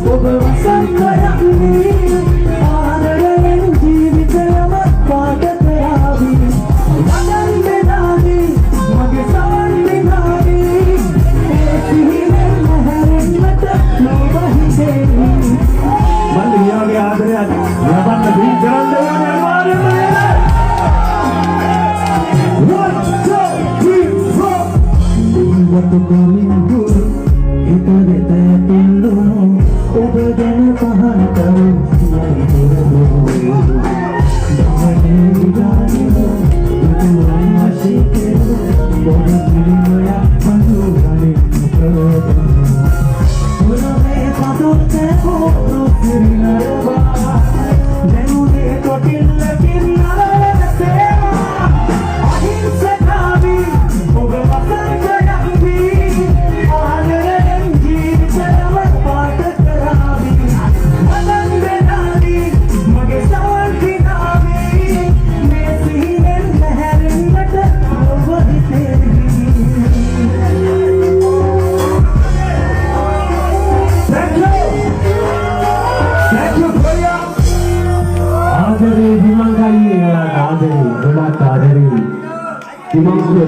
ඔබ වසන්තයක්නේ ආදරයෙන් ජීවිතයම පාට කරාවි වදන් දෙනාදී මගේ සවන් දෙනාදී ඒ සිහිනෙන් නැහැරෙන්නට නොබ හිතෙමි මල්ලි යාගේ ආදරයක් ලබන්න දී කරන්න ඕනේ අනිවාර්යයෙන්ම What the coming good? It will be there to know. Over the Pahanta, Dimangku,